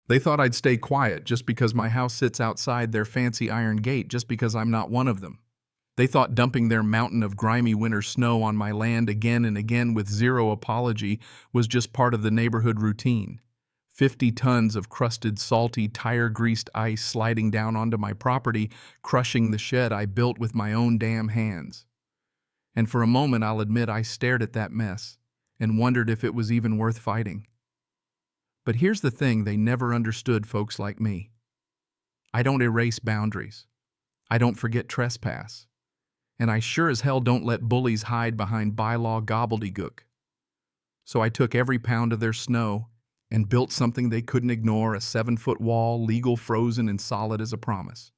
They thought I'd stay quiet just because my house sits outside their fancy iron gate just because I'm not one of them. They thought dumping their mountain of grimy winter snow on my land again and again with zero apology was just part of the neighborhood routine. 50 tons of crusted, salty, tire-greased ice sliding down onto my property, crushing the shed I built with my own damn hands. And for a moment, I'll admit, I stared at that mess and wondered if it was even worth fighting. But here's the thing they never understood, folks like me. I don't erase boundaries. I don't forget trespass. And I sure as hell don't let bullies hide behind bylaw gobbledygook. So I took every pound of their snow and built something they couldn't ignore, a 7-foot wall, legal, frozen, and solid as a promise.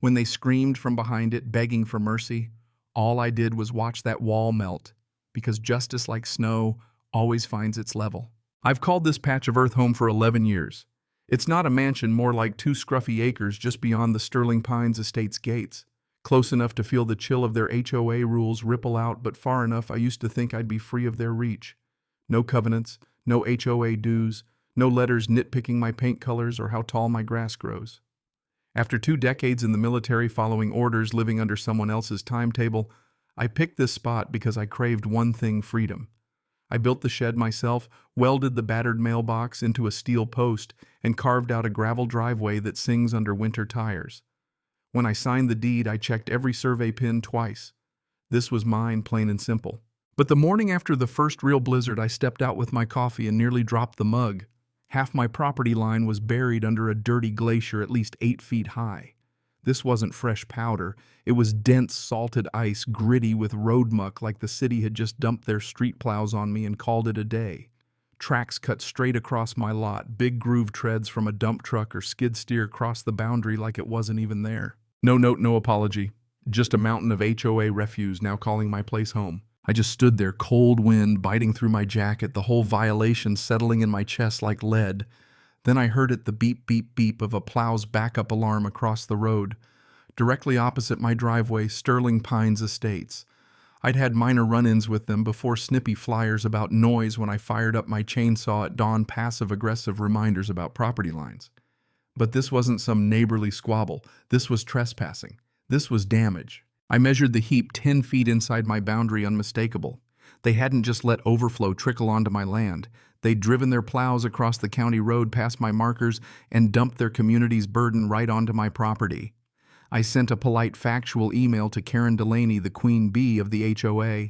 When they screamed from behind it, begging for mercy, all I did was watch that wall melt, because justice, like snow, always finds its level. I've called this patch of earth home for 11 years. It's not a mansion, more like 2 scruffy acres just beyond the Sterling Pines Estate's gates. Close enough to feel the chill of their HOA rules ripple out, but far enough I used to think I'd be free of their reach. No covenants, no HOA dues, no letters nitpicking my paint colors or how tall my grass grows. After 2 decades in the military following orders, living under someone else's timetable, I picked this spot because I craved one thing: freedom. I built the shed myself, welded the battered mailbox into a steel post, and carved out a gravel driveway that sings under winter tires. When I signed the deed, I checked every survey pin twice. This was mine, plain and simple. But the morning after the first real blizzard, I stepped out with my coffee and nearly dropped the mug. Half my property line was buried under a dirty glacier at least 8 feet high. This wasn't fresh powder. It was dense, salted ice, gritty with road muck, like the city had just dumped their street plows on me and called it a day. Tracks cut straight across my lot, big groove treads from a dump truck or skid steer crossed the boundary like it wasn't even there. No note, no apology. Just a mountain of HOA refuse now calling my place home. I just stood there, cold wind biting through my jacket, the whole violation settling in my chest like lead. Then I heard it, the beep, beep, beep of a plow's backup alarm across the road. Directly opposite my driveway, Sterling Pines Estates. I'd had minor run-ins with them before, snippy flyers about noise when I fired up my chainsaw at dawn, passive-aggressive reminders about property lines. But this wasn't some neighborly squabble. This was trespassing. This was damage. I measured the heap 10 feet inside my boundary, unmistakable. They hadn't just let overflow trickle onto my land. They'd driven their plows across the county road past my markers and dumped their community's burden right onto my property. I sent a polite factual email to Karen Delaney, the queen bee of the HOA.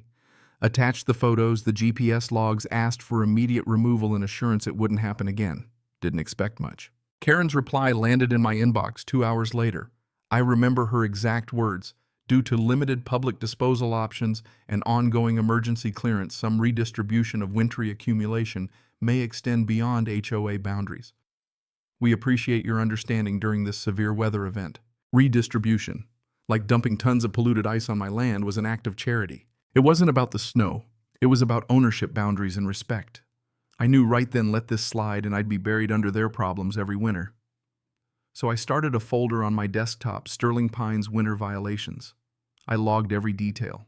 Attached the photos, the GPS logs, asked for immediate removal and assurance it wouldn't happen again. Didn't expect much. Karen's reply landed in my inbox 2 hours later. I remember her exact words. Due to limited public disposal options and ongoing emergency clearance, some redistribution of wintry accumulation may extend beyond HOA boundaries. We appreciate your understanding during this severe weather event. Redistribution, like dumping tons of polluted ice on my land, was an act of charity. It wasn't about the snow. It was about ownership boundaries and respect. I knew right then, let this slide and I'd be buried under their problems every winter. So I started a folder on my desktop, Sterling Pines Winter Violations. I logged every detail.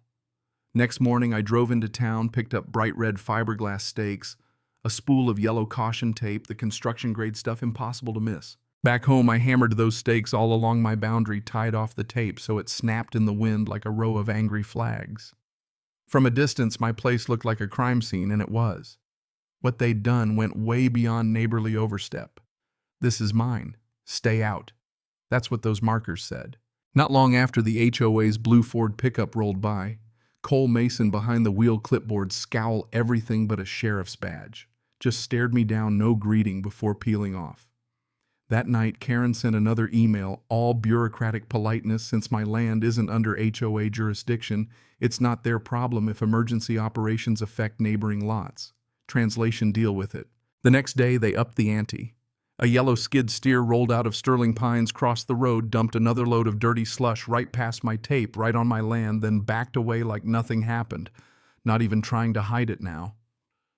Next morning, I drove into town, picked up bright red fiberglass stakes, a spool of yellow caution tape, the construction-grade stuff impossible to miss. Back home, I hammered those stakes all along my boundary, tied off the tape so it snapped in the wind like a row of angry flags. From a distance, my place looked like a crime scene, and it was. What they'd done went way beyond neighborly overstep. This is mine. Stay out. That's what those markers said. Not long after the HOA's blue Ford pickup rolled by, Cole Mason behind the wheel, clipboard, scowl everything but a sheriff's badge, just stared me down, no greeting, before peeling off. That night, Karen sent another email, all bureaucratic politeness. Since my land isn't under HOA jurisdiction, it's not their problem if emergency operations affect neighboring lots. Translation: deal with it. The next day, they upped the ante. A yellow skid steer rolled out of Sterling Pines, crossed the road, dumped another load of dirty slush right past my tape, right on my land, then backed away like nothing happened, not even trying to hide it now.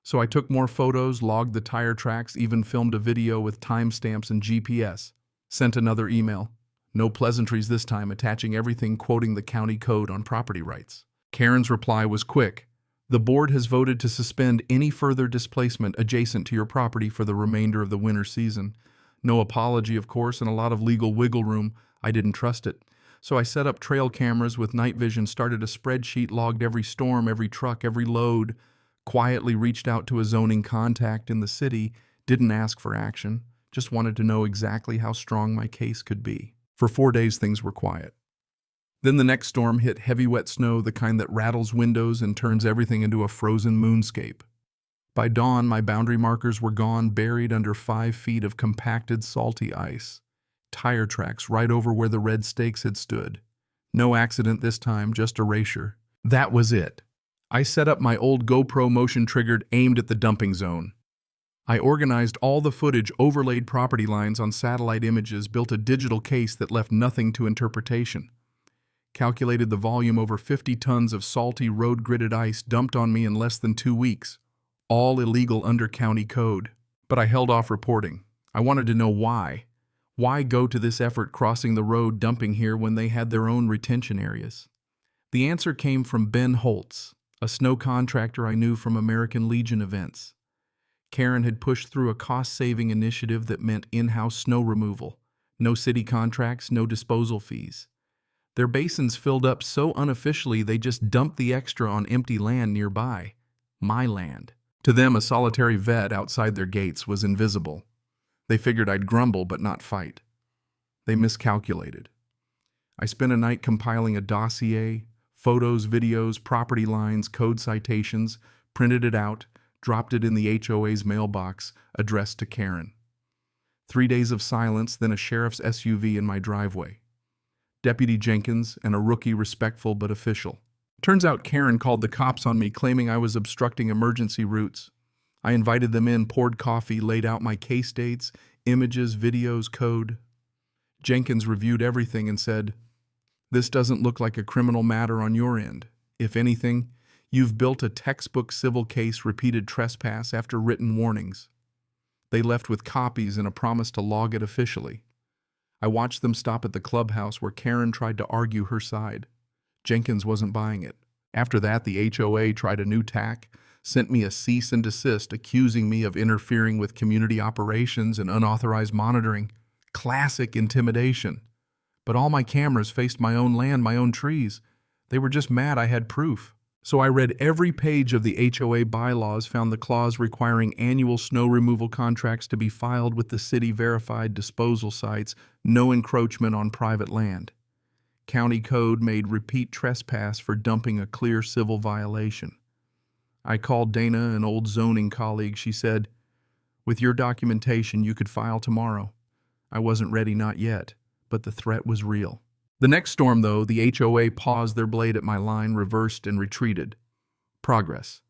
So I took more photos, logged the tire tracks, even filmed a video with timestamps and GPS. Sent another email. No pleasantries this time, attaching everything quoting the county code on property rights. Karen's reply was quick. The board has voted to suspend any further displacement adjacent to your property for the remainder of the winter season. No apology, of course, and a lot of legal wiggle room. I didn't trust it. So I set up trail cameras with night vision, started a spreadsheet, logged every storm, every truck, every load, quietly reached out to a zoning contact in the city, didn't ask for action, just wanted to know exactly how strong my case could be. For 4 days, things were quiet. Then the next storm hit, heavy wet snow, the kind that rattles windows and turns everything into a frozen moonscape. By dawn, my boundary markers were gone, buried under 5 feet of compacted, salty ice. Tire tracks right over where the red stakes had stood. No accident this time, just erasure. That was it. I set up my old GoPro motion-triggered, aimed at the dumping zone. I organized all the footage, overlaid property lines on satellite images, built a digital case that left nothing to interpretation. Calculated the volume, over 50 tons of salty, road-gridded ice dumped on me in less than 2 weeks. All illegal under county code. But I held off reporting. I wanted to know why. Why go to this effort crossing the road dumping here when they had their own retention areas? The answer came from Ben Holtz, a snow contractor I knew from American Legion events. Karen had pushed through a cost-saving initiative that meant in-house snow removal. No city contracts, no disposal fees. Their basins filled up so unofficially they just dumped the extra on empty land nearby. My land. To them, a solitary vet outside their gates was invisible. They figured I'd grumble but not fight. They miscalculated. I spent a night compiling a dossier, photos, videos, property lines, code citations, printed it out, dropped it in the HOA's mailbox, addressed to Karen. 3 days of silence, then a sheriff's SUV in my driveway. Deputy Jenkins and a rookie, respectful but official. Turns out Karen called the cops on me, claiming I was obstructing emergency routes. I invited them in, poured coffee, laid out my case dates, images, videos, code. Jenkins reviewed everything and said, "This doesn't look like a criminal matter on your end. If anything, you've built a textbook civil case, repeated trespass after written warnings." They left with copies and a promise to log it officially. I watched them stop at the clubhouse where Karen tried to argue her side. Jenkins wasn't buying it. After that, the HOA tried a new tack, sent me a cease and desist, accusing me of interfering with community operations and unauthorized monitoring. Classic intimidation. But all my cameras faced my own land, my own trees. They were just mad I had proof. So I read every page of the HOA bylaws, found the clause requiring annual snow removal contracts to be filed with the city-verified disposal sites, no encroachment on private land. County code made repeat trespass for dumping a clear civil violation. I called Dana, an old zoning colleague. She said, "With your documentation, you could file tomorrow." I wasn't ready, not yet, but the threat was real. The next storm, though, the HOA paused their blade at my line, reversed, and retreated. Progress.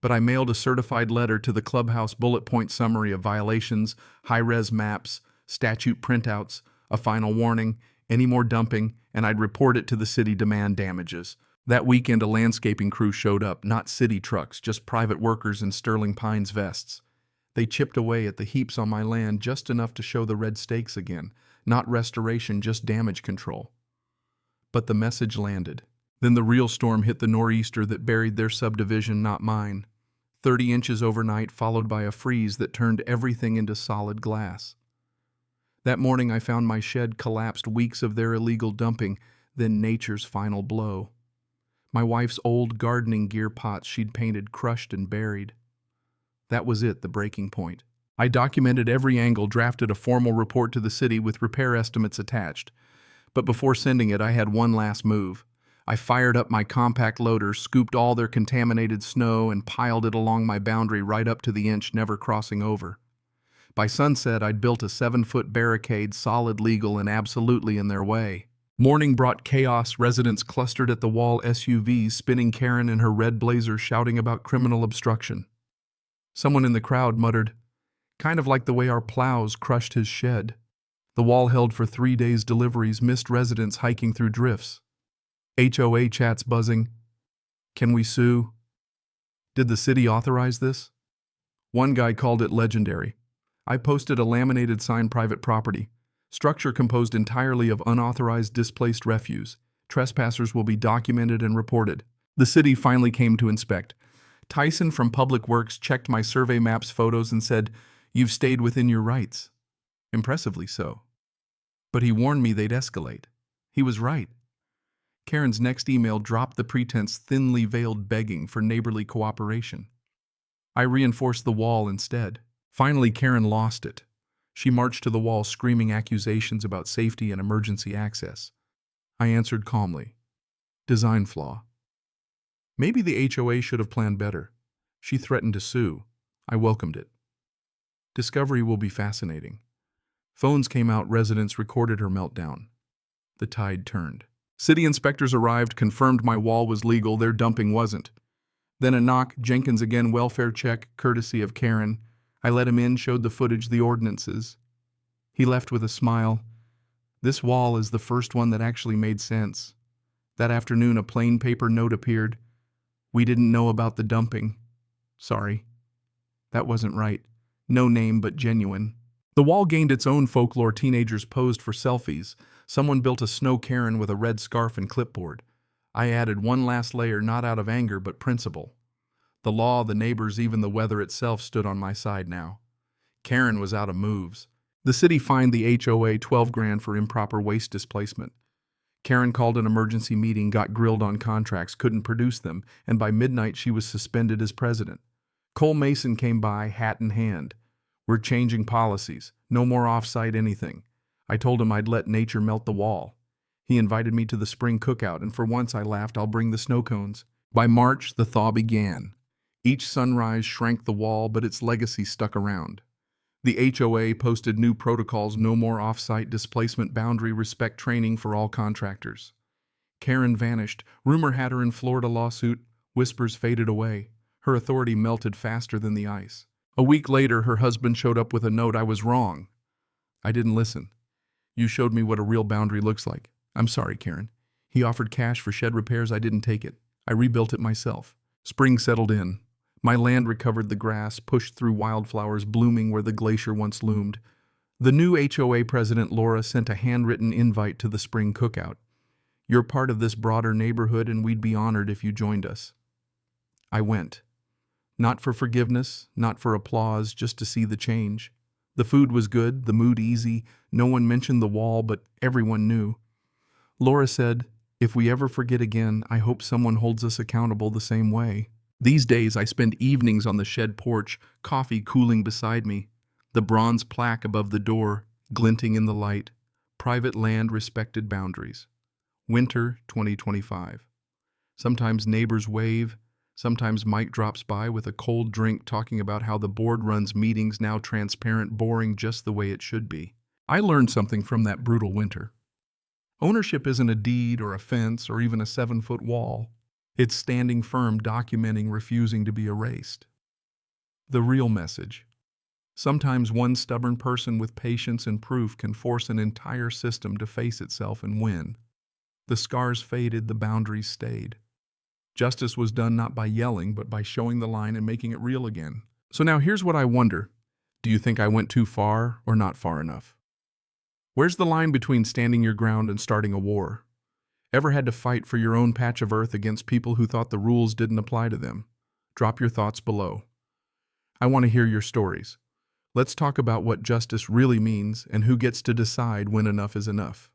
But I mailed a certified letter to the clubhouse, bullet point summary of violations, high-res maps, statute printouts, a final warning, any more dumping, and I'd report it to the city, demand damages. That weekend, a landscaping crew showed up, not city trucks, just private workers in Sterling Pines vests. They chipped away at the heaps on my land, just enough to show the red stakes again. Not restoration, just damage control. But the message landed. Then the real storm hit, the nor'easter that buried their subdivision, not mine. 30 inches overnight, followed by a freeze that turned everything into solid glass. That morning I found my shed collapsed, weeks of their illegal dumping, then nature's final blow. My wife's old gardening gear pots she'd painted, crushed and buried. That was it, the breaking point. I documented every angle, drafted a formal report to the city with repair estimates attached. But before sending it, I had one last move. I fired up my compact loader, scooped all their contaminated snow, and piled it along my boundary right up to the inch, never crossing over. By sunset, I'd built a 7-foot barricade, solid, legal, and absolutely in their way. Morning brought chaos. Residents clustered at the wall, SUVs spinning, Karen in her red blazer shouting about criminal obstruction. Someone in the crowd muttered, "Kind of like the way our plows crushed his shed." The wall held for 3 days. Deliveries missed, residents hiking through drifts. HOA chats buzzing. Can we sue? Did the city authorize this? One guy called it legendary. I posted a laminated sign, private property. Structure composed entirely of unauthorized displaced refuse. Trespassers will be documented and reported. The city finally came to inspect. Tyson from Public Works checked my survey maps, photos, and said, "You've stayed within your rights." Impressively so. But he warned me they'd escalate. He was right. Karen's next email dropped the pretense thinly veiled begging for neighborly cooperation. I reinforced the wall instead. Finally, Karen lost it. She marched to the wall screaming accusations about safety and emergency access. I answered calmly. Design flaw. Maybe the HOA should have planned better. She threatened to sue. I welcomed it. Discovery will be fascinating. Phones came out, residents recorded her meltdown. The tide turned. City inspectors arrived, confirmed my wall was legal, their dumping wasn't. Then a knock, Jenkins again, welfare check, courtesy of Karen. I let him in, showed the footage, the ordinances. He left with a smile. This wall is the first one that actually made sense. That afternoon, a plain paper note appeared. We didn't know about the dumping. Sorry. That wasn't right. No name, but genuine. The wall gained its own folklore. Teenagers posed for selfies. Someone built a snow Karen with a red scarf and clipboard. I added one last layer, not out of anger, but principle. The law, the neighbors, even the weather itself stood on my side now. Karen was out of moves. The city fined the HOA $12,000 for improper waste displacement. Karen called an emergency meeting, got grilled on contracts, couldn't produce them, and by midnight she was suspended as president. Cole Mason came by, hat in hand. We're changing policies. No more off-site anything. I told him I'd let nature melt the wall. He invited me to the spring cookout, and for once I laughed, I'll bring the snow cones. By March, the thaw began. Each sunrise shrank the wall, but its legacy stuck around. The HOA posted new protocols, no more off-site displacement, boundary respect training for all contractors. Karen vanished. Rumor had her in Florida lawsuit. Whispers faded away. Her authority melted faster than the ice. A week later, her husband showed up with a note. I was wrong. I didn't listen. You showed me what a real boundary looks like. I'm sorry, Karen. He offered cash for shed repairs. I didn't take it. I rebuilt it myself. Spring settled in. My land recovered, the grass pushed through wildflowers blooming where the glacier once loomed. The new HOA president, Laura, sent a handwritten invite to the spring cookout. You're part of this broader neighborhood and we'd be honored if you joined us. I went. Not for forgiveness, not for applause, just to see the change. The food was good, the mood easy. No one mentioned the wall, but everyone knew. Laura said, if we ever forget again, I hope someone holds us accountable the same way. These days, I spend evenings on the shed porch, coffee cooling beside me, the bronze plaque above the door, glinting in the light. Private land, respected boundaries. Winter 2025. Sometimes neighbors wave. Sometimes Mike drops by with a cold drink talking about how the board runs meetings, now transparent, boring, just the way it should be. I learned something from that brutal winter. Ownership isn't a deed or a fence or even a 7-foot wall. It's standing firm, documenting, refusing to be erased. The real message. Sometimes one stubborn person with patience and proof can force an entire system to face itself and win. The scars faded, the boundaries stayed. Justice was done not by yelling, but by showing the line and making it real again. So now here's what I wonder. Do you think I went too far or not far enough? Where's the line between standing your ground and starting a war? Ever had to fight for your own patch of earth against people who thought the rules didn't apply to them? Drop your thoughts below. I want to hear your stories. Let's talk about what justice really means and who gets to decide when enough is enough.